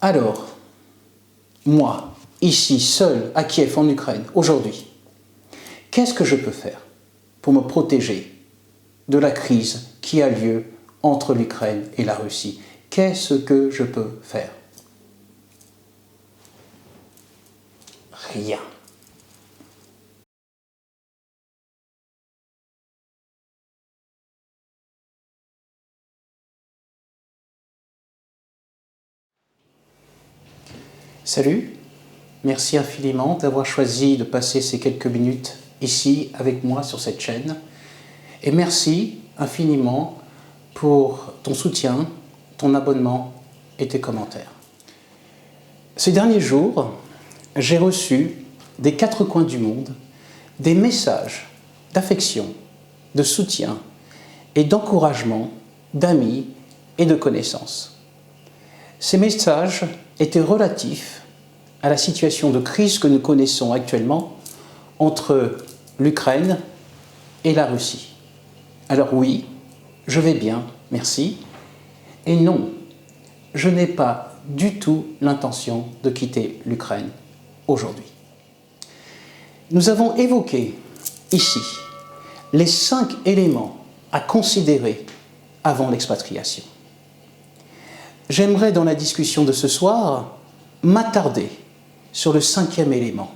Alors, moi, ici, seul, à Kiev, en Ukraine, aujourd'hui, qu'est-ce que je peux faire pour me protéger de la crise qui a lieu entre l'Ukraine et la Russie? Qu'est-ce que je peux faire? Rien. Salut, merci infiniment d'avoir choisi de passer ces quelques minutes ici avec moi sur cette chaîne. Et merci infiniment pour ton soutien, ton abonnement et tes commentaires. Ces derniers jours, j'ai reçu des quatre coins du monde des messages d'affection, de soutien et d'encouragement d'amis et de connaissances. Ces messages étaient relatifs à la situation de crise que nous connaissons actuellement entre l'Ukraine et la Russie. Alors oui, je vais bien, merci. Et non, je n'ai pas du tout l'intention de quitter l'Ukraine aujourd'hui. Nous avons évoqué ici les 5 éléments à considérer avant l'expatriation. J'aimerais dans la discussion de ce soir m'attarder sur le 5e élément,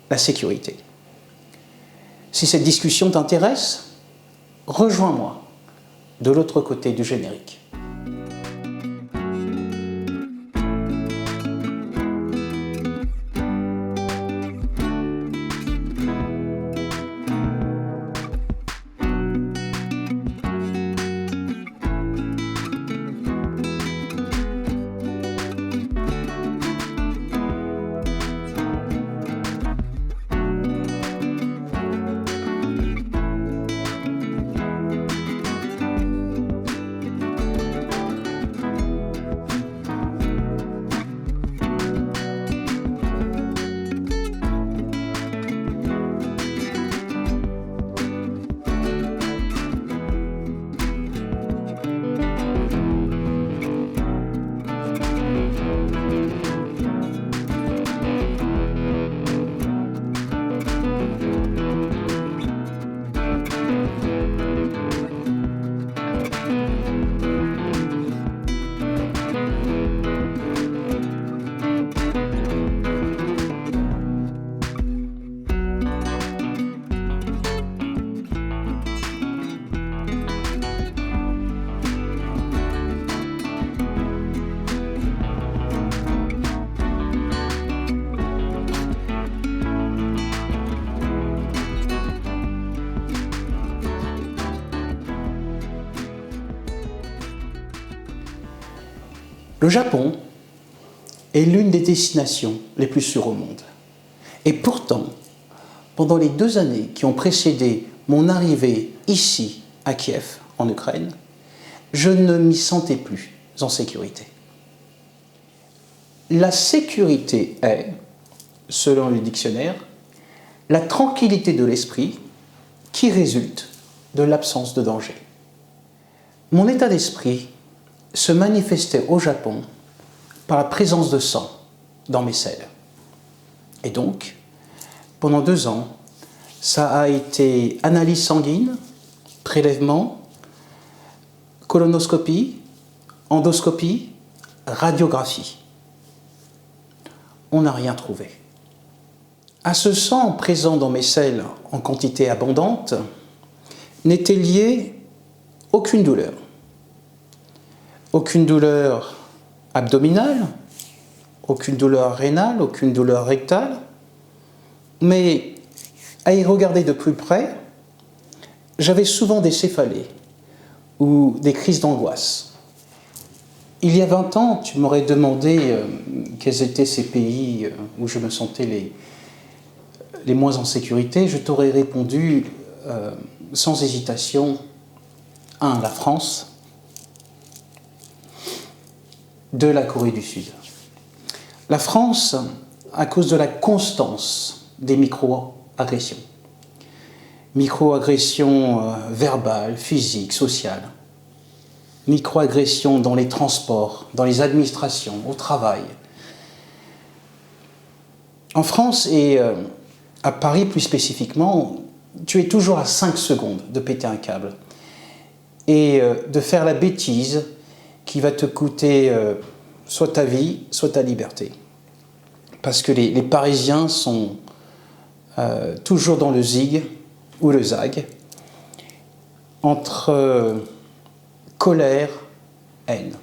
la sécurité. Si cette discussion t'intéresse, rejoins-moi de l'autre côté du générique. Le Japon est l'une des destinations les plus sûres au monde. Et pourtant, pendant les 2 années qui ont précédé mon arrivée ici, à Kiev, en Ukraine, je ne m'y sentais plus en sécurité. La sécurité est, selon le dictionnaire, la tranquillité de l'esprit qui résulte de l'absence de danger. Mon état d'esprit se manifestait au Japon par la présence de sang dans mes selles. Et donc, pendant 2 ans, ça a été analyse sanguine, prélèvement, colonoscopie, endoscopie, radiographie. On n'a rien trouvé. À ce sang présent dans mes selles en quantité abondante, n'était liée aucune douleur. Aucune douleur abdominale, aucune douleur rénale, aucune douleur rectale. Mais à y regarder de plus près, j'avais souvent des céphalées ou des crises d'angoisse. Il y a 20 ans, tu m'aurais demandé quels étaient ces pays où je me sentais les moins en sécurité. Je t'aurais répondu sans hésitation, 1. La France, 2. La Corée du Sud. La France, à cause de la constance des micro-agressions. Micro-agressions verbales, physiques, sociales. microagressions dans les transports, dans les administrations, au travail. En France et à Paris plus spécifiquement, tu es toujours à 5 secondes de péter un câble et de faire la bêtise qui va te coûter soit ta vie, soit ta liberté. Parce que les Parisiens sont toujours dans le zig ou le zag, entre colère, haine.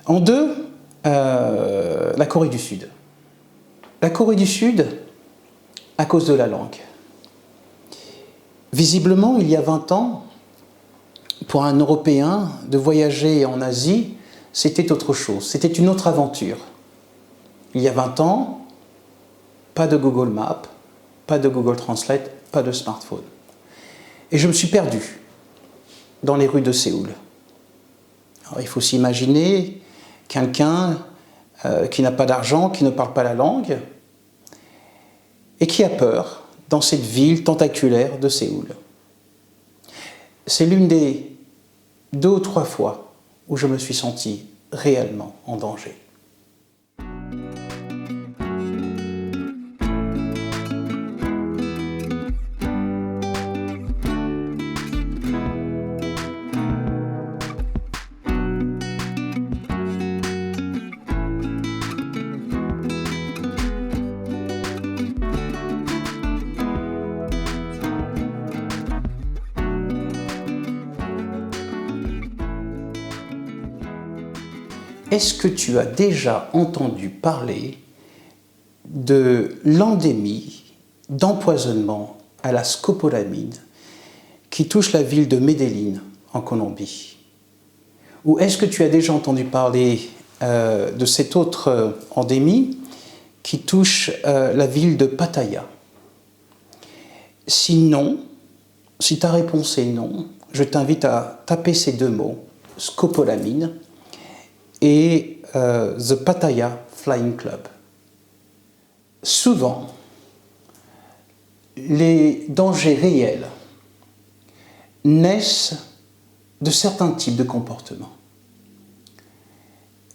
En deux, la Corée du Sud. La Corée du Sud, à cause de la langue. Visiblement, il y a 20 ans, pour un Européen, de voyager en Asie, c'était autre chose, c'était une autre aventure. Il y a 20 ans, pas de Google Maps, pas de Google Translate, pas de smartphone. Et je me suis perdu dans les rues de Séoul. Alors, il faut s'imaginer quelqu'un qui n'a pas d'argent, qui ne parle pas la langue, et qui a peur dans cette ville tentaculaire de Séoul. C'est l'une des 2 ou 3 fois où je me suis senti réellement en danger. Est-ce que tu as déjà entendu parler de l'endémie d'empoisonnement à la scopolamine qui touche la ville de Medellín en Colombie? Ou est-ce que tu as déjà entendu parler de cette autre endémie qui touche la ville de Pattaya? Si non, si ta réponse est non, je t'invite à taper ces 2 mots, scopolamine et The Pattaya Flying Club. Souvent, les dangers réels naissent de certains types de comportements.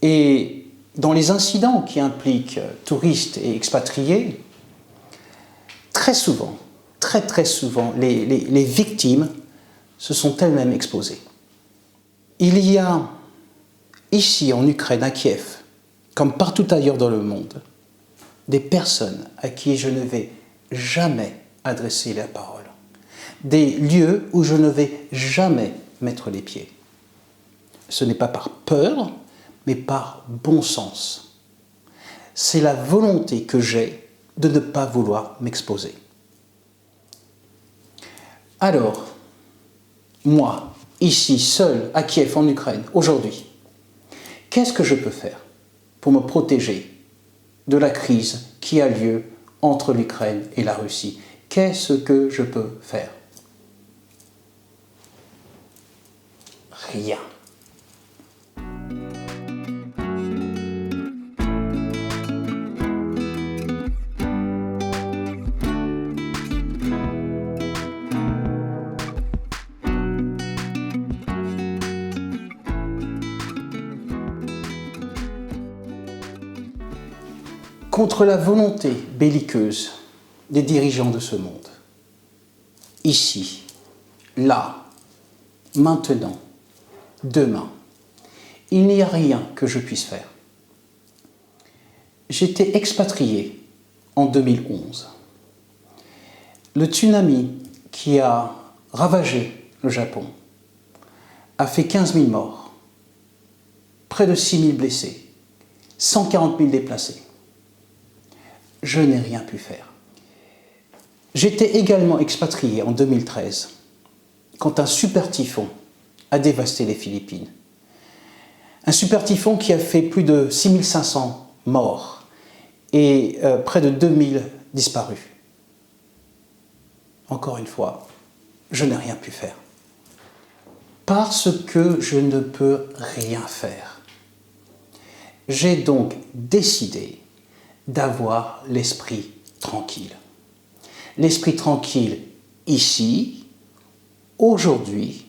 Et dans les incidents qui impliquent touristes et expatriés, très souvent, très souvent, les victimes se sont elles-mêmes exposées. Il y a ici en Ukraine, à Kiev, comme partout ailleurs dans le monde, des personnes à qui je ne vais jamais adresser la parole, des lieux où je ne vais jamais mettre les pieds. Ce n'est pas par peur, mais par bon sens. C'est la volonté que j'ai de ne pas vouloir m'exposer. Alors, moi, ici, seul, à Kiev, en Ukraine, aujourd'hui, qu'est-ce que je peux faire pour me protéger de la crise qui a lieu entre l'Ukraine et la Russie? Qu'est-ce que je peux faire? Rien. Contre la volonté belliqueuse des dirigeants de ce monde, ici, là, maintenant, demain, il n'y a rien que je puisse faire. J'étais expatrié en 2011. Le tsunami qui a ravagé le Japon a fait 15 000 morts, près de 6 000 blessés, 140 000 déplacés. Je n'ai rien pu faire. J'étais également expatrié en 2013, quand un super typhon a dévasté les Philippines. Un super typhon qui a fait plus de 6500 morts et près de 2000 disparus. Encore une fois, je n'ai rien pu faire. Parce que je ne peux rien faire. J'ai donc décidé d'avoir l'esprit tranquille. L'esprit tranquille ici, aujourd'hui,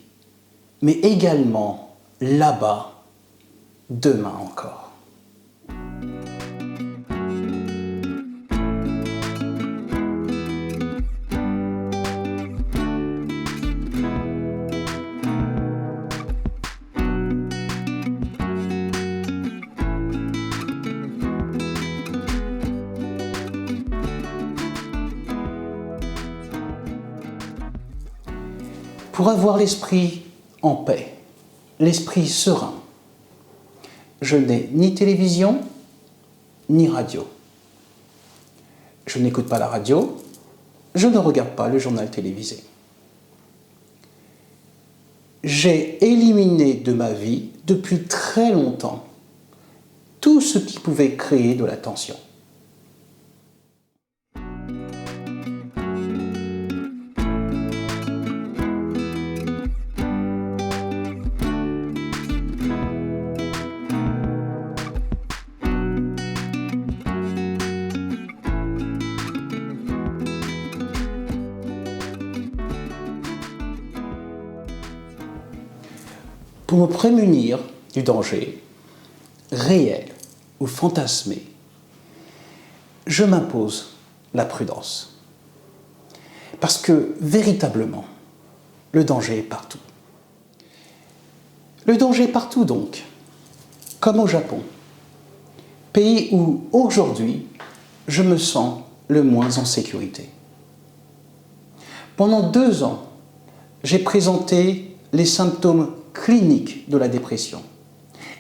mais également là-bas, demain encore. Pour avoir l'esprit en paix, l'esprit serein, je n'ai ni télévision, ni radio. Je n'écoute pas la radio, je ne regarde pas le journal télévisé. J'ai éliminé de ma vie, depuis très longtemps, tout ce qui pouvait créer de la tension. Pour me prémunir du danger, réel ou fantasmé, je m'impose la prudence. Parce que, véritablement, le danger est partout. Le danger est partout donc, comme au Japon, pays où, aujourd'hui, je me sens le moins en sécurité. Pendant 2 ans, j'ai présenté les symptômes clinique de la dépression.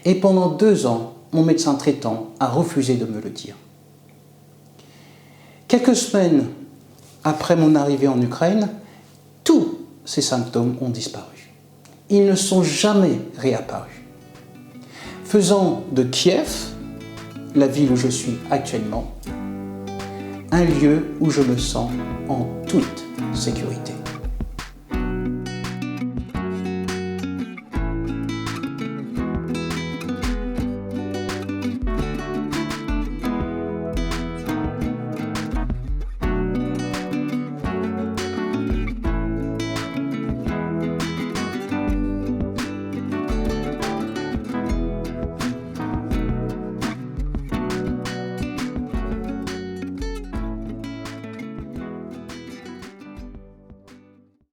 Et pendant 2 ans, mon médecin traitant a refusé de me le dire. Quelques semaines après mon arrivée en Ukraine, tous ces symptômes ont disparu. Ils ne sont jamais réapparus, faisant de Kiev, la ville où je suis actuellement, un lieu où je me sens en toute sécurité.